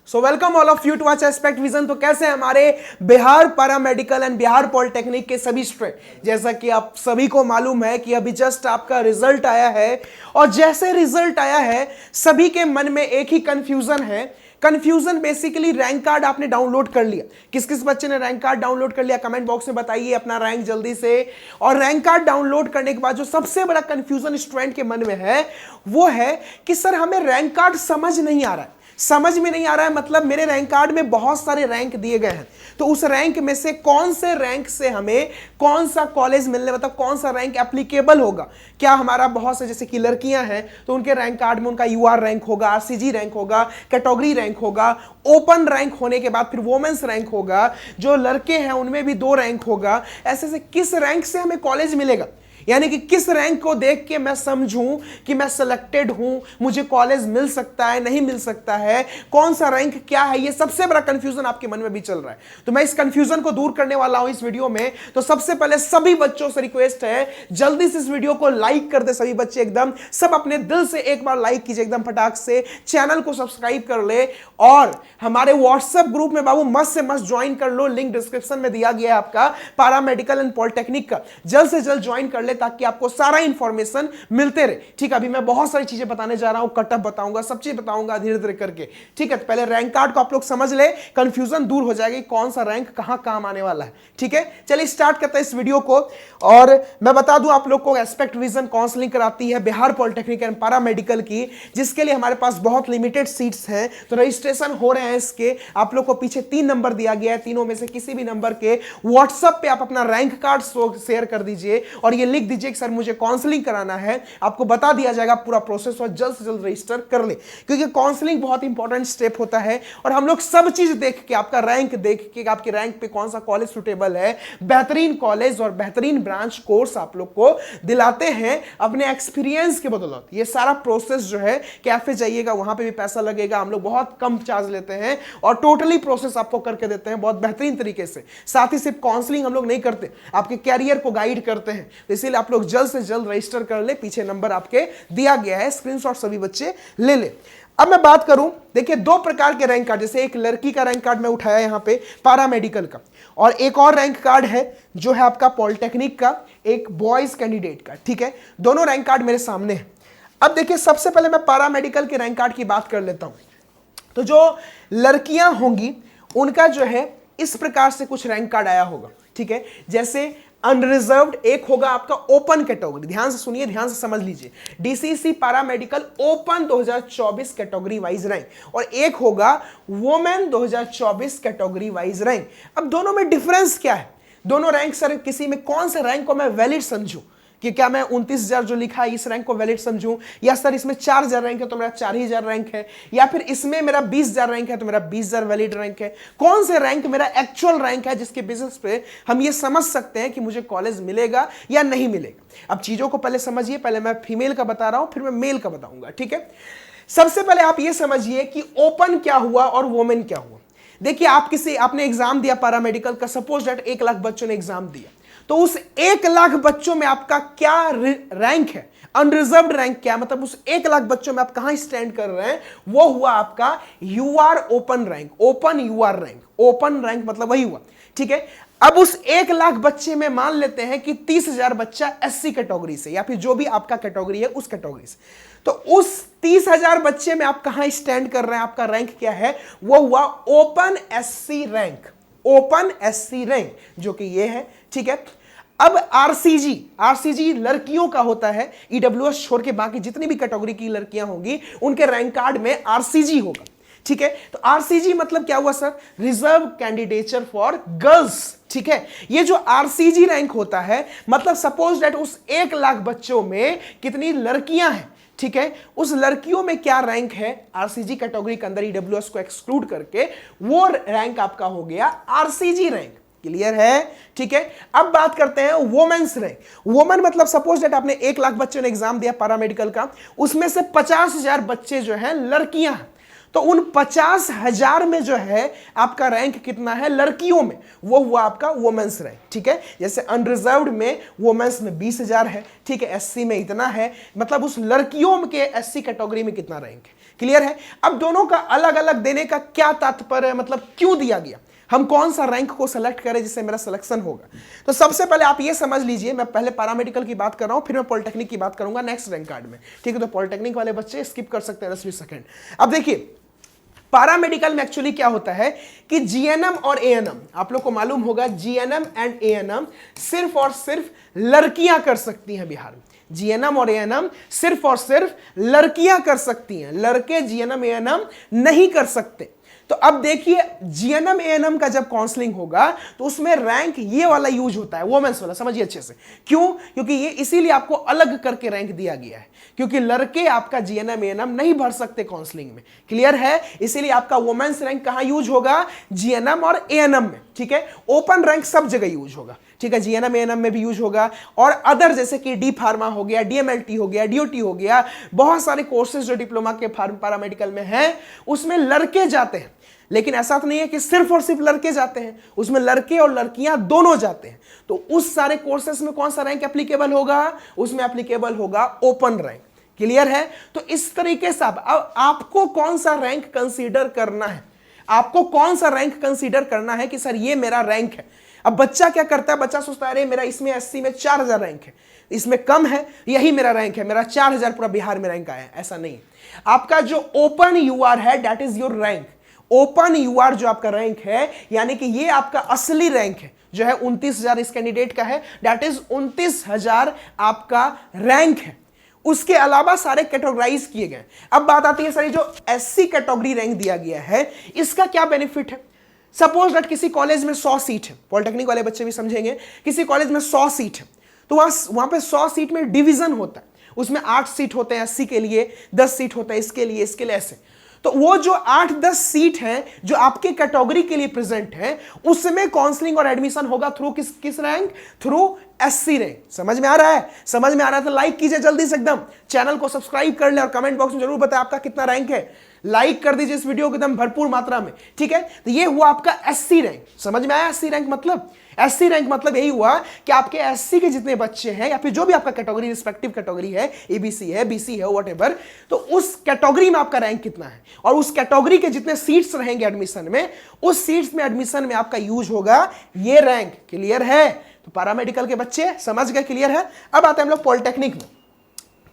So welcome all of you to watch aspect vision. तो कैसे हमारे Bihar paramedical and Bihar polytechnic के सभी स्टूडेंट, जैसा कि आप सभी को मालूम है कि अभी जस्ट आपका रिजल्ट आया है और जैसे रिजल्ट आया है सभी के मन में एक ही कंफ्यूजन है। कंफ्यूजन बेसिकली रैंक कार्ड आपने डाउनलोड कर लिया। किस किस बच्चे ने रैंक कार्ड डाउनलोड कर लिया कमेंट बॉक्स में बताइए अपना रैंक जल्दी से। और रैंक कार्ड डाउनलोड करने के बाद जो सबसे बड़ा कंफ्यूजन स्टूडेंट के मन में है वो है कि सर हमें रैंक कार्ड समझ नहीं आ रहा है। समझ में नहीं आ रहा है मतलब मेरे रैंक कार्ड में बहुत सारे रैंक दिए गए हैं, तो उस रैंक में से कौन से रैंक से हमें कौन सा कॉलेज मिलने, मतलब कौन सा रैंक एप्लीकेबल होगा। क्या हमारा बहुत से जैसे कि लड़कियां हैं तो उनके रैंक कार्ड में उनका यूआर रैंक होगा, आरसीजी रैंक होगा, कैटेगरी रैंक होगा, ओपन रैंक होने के बाद फिर वोमेंस रैंक होगा, जो लड़के हैं उनमें भी 2 रैंक होगा। ऐसे से किस रैंक से हमें कॉलेज मिलेगा, यानी कि किस रैंक को देख के मैं समझूं कि मैं सिलेक्टेड हूं, मुझे कॉलेज मिल सकता है नहीं मिल सकता है, कौन सा रैंक क्या है, ये सबसे बड़ा कंफ्यूजन आपके मन में भी चल रहा है। तो मैं इस कंफ्यूजन को दूर करने वाला हूं इस वीडियो में। तो सबसे पहले सभी बच्चों से रिक्वेस्ट है जल्दी से इस वीडियो को लाइक कर दे सभी बच्चे, एकदम सब अपने दिल से एक बार लाइक कीजिए एकदम फटाक से, चैनल को सब्सक्राइब कर ले और हमारे व्हाट्सएप ग्रुप में बाबू मस्त से मस्त ज्वाइन कर लो। लिंक डिस्क्रिप्शन में दिया गया है आपका पैरामेडिकल एंड पॉलिटेक्निक का, जल्द से जल्द ज्वाइन कर ले ताकि आपको सारा इंफॉर्मेशन मिलते रहे। ठीक है, अभी मैं बहुत सारी चीजें बताने जा रहा हूं, कटअप बताऊंगा, सब चीज बताऊंगा धीरे धीरे करके। ठीक है, तो पहले रैंक कार्ड को आप लोग समझ ले, कंफ्यूजन दूर हो जाएगी कौन सा रैंक कहां काम आने वाला है। ठीक है, चलिए स्टार्ट करते हैं इस वीडियो को। और मैं बता दूं आप लोग को एस्पेक्ट विजन काउंसलिंग कराती है बिहार पॉलिटेक्निक एंड पैरामेडिकल की, जिसके लिए हमारे पास बहुत लिमिटेड सीट्स हैं। तो रजिस्ट्रेशन हो रहे हैं इसके, आप लोग को पीछे 3 नंबर दिया गया है, तीनों में से किसी भी नंबर के व्हाट्सएप पे आप अपना रैंक कार्ड शेयर कर दीजिए और ये लिख दीजिए सर मुझे काउंसलिंग कराना है। आपको बता दिया जाएगा पूरा प्रोसेस और जल्द से जल्द रजिस्टर कर ले, क्योंकि काउंसलिंग बहुत इंपॉर्टेंट स्टेप होता है और हम लोग सब चीज देख के, आपका रैंक देख के, आपके रैंक पे कौन सा कॉलेज सुटेबल है, बेहतरीन कॉलेज और बेहतरीन ब्रांच कोर्स आप लोग को दिलाते हैं अपने एक्सपीरियंस के बदौलत। ये सारा प्रोसेस जो है, कैफे जाइएगा वहां पे भी पैसा लगेगा, हम लोग बहुत कम चार्ज लेते हैं और टोटली प्रोसेस आपको करके देते हैं बहुत बेहतरीन तरीके से। साथ ही सिर्फ काउंसलिंग हम लोग नहीं करते, आपके कैरियर को गाइड करते हैं। तो इसीलिए आप लोग जल्द से जल्द रजिस्टर कर ले, पीछे नंबर आपके दिया गया है, स्क्रीनशॉट सभी बच्चे ले ले। अब मैं बात करूं, देखिए 2 प्रकार के रैंक कार्ड, जैसे एक लड़की का रैंक कार्ड मैं उठाया यहां पे पैरामेडिकल का, और एक और रैंक कार्ड है जो है आपका पॉलिटेक्निक का, एक बॉयज कैंडिडेट का। ठीक है, दोनों रैंक कार्ड मेरे सामने हैं। अब देखिए सबसे पहले मैं पैरामेडिकल के रैंक कार्ड की बात कर लेता हूं। तो जो लड़कियां होंगी उनका जो है इस प्रकार से कुछ रैंक कार्ड आया होगा। ठीक है, जैसे अनरिजर्व्ड एक होगा आपका ओपन कैटेगरी, ध्यान से सुनिए, ध्यान से समझ लीजिए, DCC paramedical open 2024 category wise rank, और एक होगा वोमेन 2024 कैटेगरी वाइज रैंक। अब दोनों में डिफरेंस क्या है? दोनों रैंक सर किसी में कौन से रैंक को मैं वैलिड समझूं, कि क्या मैं 29,000 जो लिखा है इस रैंक को वैलिड समझूं, या सर इसमें 4,000 रैंक है तो मेरा 4,000 रैंक है, या फिर इसमें मेरा 20,000 रैंक है तो मेरा 20,000 वैलिड रैंक है। कौन से रैंक मेरा एक्चुअल रैंक है जिसके बेसिस पे हम ये समझ सकते हैं कि मुझे कॉलेज मिलेगा या नहीं मिलेगा। अब चीजों को पहले समझिए, पहले मैं फीमेल का बता रहा हूं फिर मैं मेल का बताऊंगा। ठीक है, सबसे पहले आप ये समझिए कि ओपन क्या हुआ और वोमेन क्या हुआ। देखिए आपने एग्जाम दिया पैरामेडिकल का, सपोज दैट 1 लाख बच्चों ने एग्जाम दिया, तो उस 1 लाख बच्चों में आपका क्या रैंक है, अनरिजर्व्ड रैंक क्या, मतलब उस 1 लाख बच्चों में आप कहां स्टैंड कर रहे हैं, वो हुआ आपका UR open rank, open UR rank, open rank मतलब वही हुआ। ठीक है, अब उस 1 लाख बच्चे में मान लेते हैं कि 30,000 बच्चा एससी कैटेगरी से या फिर जो भी आपका कैटेगरी है उस कैटेगरी से, तो उस 30,000 बच्चे में आप कहां स्टैंड कर रहे हैं, आपका रैंक क्या है, वो हुआ open SC rank, open SC rank जो कि ये है। ठीक है, अब आरसीजी लड़कियों का होता है, ईडब्ल्यूएस छोड़ के बाकी जितनी भी कैटेगरी की लड़कियां होंगी उनके रैंक कार्ड में आरसीजी होगा। ठीक है, तो आरसीजी मतलब क्या हुआ sir, reserve candidature for girls. ठीक है, ये जो आरसीजी रैंक होता है मतलब सपोज दैट उस 1 लाख बच्चों में कितनी लड़कियां हैं, ठीक है, उस लड़कियों में क्या रैंक है आरसीजी कैटेगरी के अंदर, ईडब्ल्यूएस को एक्सक्लूड करके वो रैंक आपका हो गया आरसीजी रैंक। क्लियर है? ठीक है, अब बात करते हैं वोमेन्स रैंक। वोमेन मतलब सपोज दैट आपने 1 लाख बच्चों ने एग्जाम दिया पैरामेडिकल का, उसमें से 50,000 बच्चे जो हैं लड़कियां हैं, तो उन 50,000 में जो है आपका रैंक कितना है लड़कियों में, वो हुआ आपका वोमेन्स रैंक। ठीक है, जैसे अनरिजर्व्ड में वोमेन्स में 20,000 है, ठीक है, एससी में इतना है, मतलब उस लड़कियों के एससी कैटेगरी में कितना रैंक है। क्लियर है? अब दोनों का अलग अलग देने का क्या तात्पर्य है, मतलब क्यों दिया गया, हम कौन सा रैंक को सेलेक्ट करें जिससे मेरा सिलेक्शन होगा। तो सबसे पहले आप ये समझ लीजिए, मैं पहले पैरामेडिकल की बात कर रहा हूं, फिर मैं पॉलिटेक्निक की बात करूंगा नेक्स्ट रैंक कार्ड में, ठीक है? तो पॉलिटेक्निक वाले बच्चे स्किप कर सकते हैं 10-20 सेकंड। अब देखिए पैरामेडिकल में एक्चुअली क्या होता है कि जीएनएम और एएनएम, आप लोग को मालूम होगा जीएनएम एंड एएनएम सिर्फ और सिर्फ लड़कियां कर सकती हैं बिहार में। जीएनएम और एएनएम सिर्फ और सिर्फ लड़कियां कर सकती हैं, लड़के जीएनएम एएनएम नहीं कर सकते। तो अब देखिए जीएनएम एएनएम का जब काउंसलिंग होगा तो उसमें रैंक ये वाला यूज होता है, वोमेंस वाला, समझिए अच्छे से। क्यों? क्योंकि ये इसीलिए आपको अलग करके रैंक दिया गया है, क्योंकि लड़के आपका जीएनएम एएनएम नहीं भर सकते काउंसलिंग में, क्लियर है? इसीलिए आपका वोमेंस रैंक कहां यूज होगा? जीएनएम और एएनएम में, ठीक है? ओपन रैंक सब जगह यूज होगा, ठीक है? जीएनएम एएनएम में भी यूज होगा, और अदर जैसे कि डी फार्मा हो गया, डीएमएलटी हो गया, डीओटी हो गया, बहुत सारे कोर्सेज जो डिप्लोमा के पैरामेडिकल में हैं उसमें लड़के जाते हैं। लेकिन ऐसा तो नहीं है कि सिर्फ और सिर्फ लड़के जाते हैं, उसमें लड़के और लड़कियां दोनों जाते हैं। तो उस सारे कोर्सेस में कौन सा रैंक एप्लीकेबल होगा? उसमें एप्लीकेबल होगा ओपन रैंक, क्लियर है? तो इस तरीके से अब आपको कौन सा रैंक कंसीडर करना है, आपको कौन सा रैंक कंसीडर करना है कि सर ये मेरा रैंक है। अब बच्चा क्या करता है, बच्चा सोचता है अरे मेरा इसमें एससी में 4000 रैंक है, इसमें कम है, यही मेरा रैंक है, मेरा 4000 पूरा बिहार में रैंक आया है। ऐसा नहीं है, आपका जो ओपन यूआर है that is your rank. Open UR जो आपका रैंक है, यानी कि ये आपका असली रैंक है, जो है 29,000 इस कैंडिडेट का है, दैट इज 29,000 आपका रैंक है। उसके अलावा सारे कैटेगराइज किए गए। अब बात आती है सर जो एससी कैटेगरी रैंक दिया गया है इसका क्या बेनिफिट है? सपोज दैट किसी कॉलेज में 100 सीट है, पॉलिटेक्निक वाले बच्चे भी समझेंगे, किसी कॉलेज में 100 सीट है, तो वहां पे 100 सीट में डिवीजन होता है, उसमें 8 सीट होते हैं एससी के लिए, 10 सीट होता है इसके लिए, ऐसे। तो वो जो 8-10 सीट हैं जो आपके कैटेगरी के लिए प्रेजेंट है, उसमें काउंसलिंग और एडमिशन होगा थ्रू किस रैंक? Through SC rank. समझ में आ रहा है? समझ में आ रहा है तो लाइक कीजिए जल्दी से, एकदम चैनल को सब्सक्राइब कर ले और कमेंट बॉक्स में जरूर बताएं आपका कितना रैंक है। लाइक कर दीजिए इस वीडियो को एकदम भरपूर मात्रा में, ठीक है? तो ये हुआ आपका एससी रैंक। समझ में आया एससी रैंक मतलब? एससी रैंक मतलब यही हुआ कि आपके एससी के जितने बच्चे हैं या फिर जो भी आपका कैटेगरी, रिस्पेक्टिव कैटेगरी है, एबीसी है, बीसी है, व्हाटएवर, तो उस कैटेगरी में आपका रैंक कितना है और उस कैटेगरी के जितने सीट्स रहेंगे एडमिशन में, उस सीट्स में एडमिशन में आपका यूज होगा ये रैंक। क्लियर है? तो पैरामेडिकल के बच्चे समझ गए, क्लियर है? अब आते हैं हम लोग पॉलिटेक्निक में।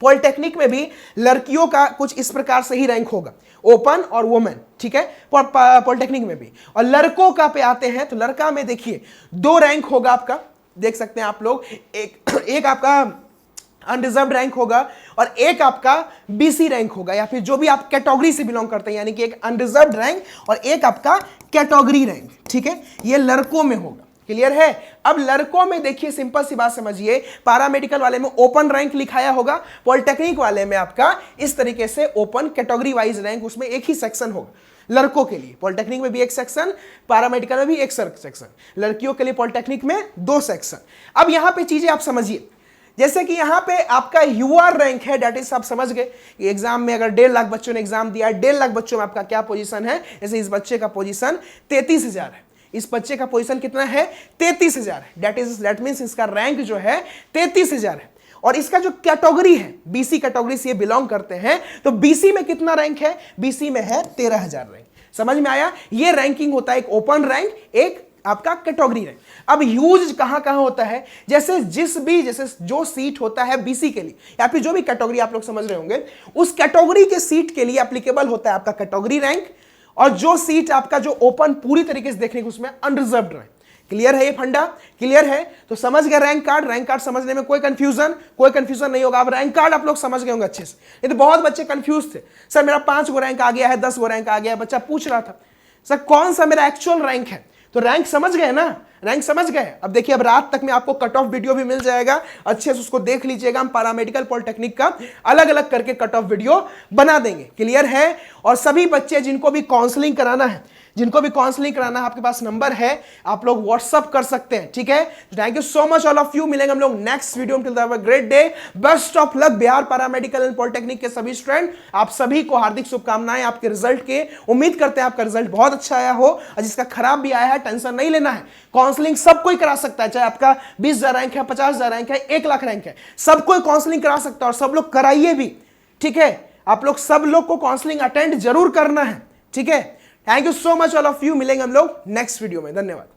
पॉलिटेक्निक में भी लड़कियों का कुछ इस प्रकार से ही रैंक होगा, ओपन और वुमेन, ठीक है? पॉलिटेक्निक में भी। और लड़कों का पे आते हैं तो लड़का में देखिए 2 रैंक होगा आपका, देख सकते हैं आप लोग, एक आपका अनरिजर्व्ड रैंक होगा और एक आपका बीसी रैंक होगा, या फिर जो भी आप कैटेगरी से बिलोंग करते हैं, यानी कि एक अनरिजर्व्ड रैंक और एक आपका कैटेगरी रैंक, ठीक है? ये लड़कों में होगा, क्लियर है? अब लड़कों में देखिए सिंपल सी बात समझिए, पैरामेडिकल वाले में ओपन रैंक लिखाया होगा, पॉलिटेक्निक वाले में आपका इस तरीके से ओपन कैटेगरी वाइज रैंक, उसमें एक ही सेक्शन होगा लड़कों के लिए। पॉलिटेक्निक में भी एक सेक्शन, पैरामेडिकल में भी एक सेक्शन, लड़कियों के लिए पॉलिटेक्निक में 2 सेक्शन। अब यहां पे चीजें आप समझिए, जैसे कि यहां पे आपका यूआर रैंक है, दैट इज आप समझ गए कि एग्जाम में अगर 1.5 लाख बच्चों ने एग्जाम दिया है, 1.5 लाख बच्चों में आपका क्या पोजीशन है? जैसे इस बच्चे का पोजीशन 33,000 है, इस बच्चे का पोजीशन कितना है? 33,000 है, दैट मींस इसका रैंक जो है 33,000 है। और इसका जो कैटेगरी है, बीसी कैटेगरी से ये बिलोंग करते हैं, तो बीसी में कितना रैंक है? बीसी में है 13,000 रैंक। समझ में आया? ये रैंकिंग होता है, एक ओपन रैंक, एक आपका कैटेगरी रैंक। अब यूज कहां होता है? जैसे जैसे जो सीट होता है बीसी के लिए या फिर जो भी कैटेगरी आप लोग समझ रहे होंगे, उस कैटेगरी के सीट के लिए एप्लीकेबल होता है आपका कैटेगरी रैंक, और जो सीट आपका जो ओपन पूरी तरीके से देखने को उसमें अनरिजर्व्ड रैंक। क्लियर है ये फंडा? क्लियर है? तो समझ गए रैंक कार्ड समझने में कोई कंफ्यूजन नहीं होगा। अब रैंक कार्ड आप लोग समझ गए होंगे अच्छे से। ये तो बहुत बच्चे कंफ्यूज थे, सर मेरा 5 गो रैंक आ गया है, 10 गो रैंक आ गया है, बच्चा पूछ रहा था सर कौन सा मेरा एक्चुअल रैंक है। तो रैंक समझ गए ना? रैंक समझ गए? अब देखिए, अब रात तक में आपको कट ऑफ वीडियो भी मिल जाएगा, अच्छे से उसको देख लीजिएगा। हम पैरामेडिकल पॉलिटेक्निक का अलग अलग करके कट ऑफ वीडियो बना देंगे। क्लियर है? और सभी बच्चे जिनको भी काउंसलिंग कराना है, आपके पास नंबर है, आप लोग व्हाट्सअप कर सकते हैं, ठीक है? Thank you so much all of you. मिलेंगे हम लोग नेक्स्ट वीडियो में। Till then have a great day, best of luck. Bihar paramedical and polytechnic के सभी स्टूडेंट, आप सभी को हार्दिक शुभकामनाएं आपके रिजल्ट के। उम्मीद करते हैं आपका रिजल्ट बहुत अच्छा आया हो, और जिसका खराब भी आया है टेंशन नहीं लेना है। काउंसलिंग सब कोई करा सकता है, चाहे आपका 20,000 रैंक है, 50,000 रैंक है, 1 लाख रैंक है, सब कोई काउंसलिंग करा सकता है, और सब लोग कराइए भी, ठीक है? आप लोग सब लोग को काउंसलिंग अटेंड जरूर करना है, ठीक है। Thank you so much all of you. मिलेंगे हम लोग नेक्स्ट वीडियो में। धन्यवाद।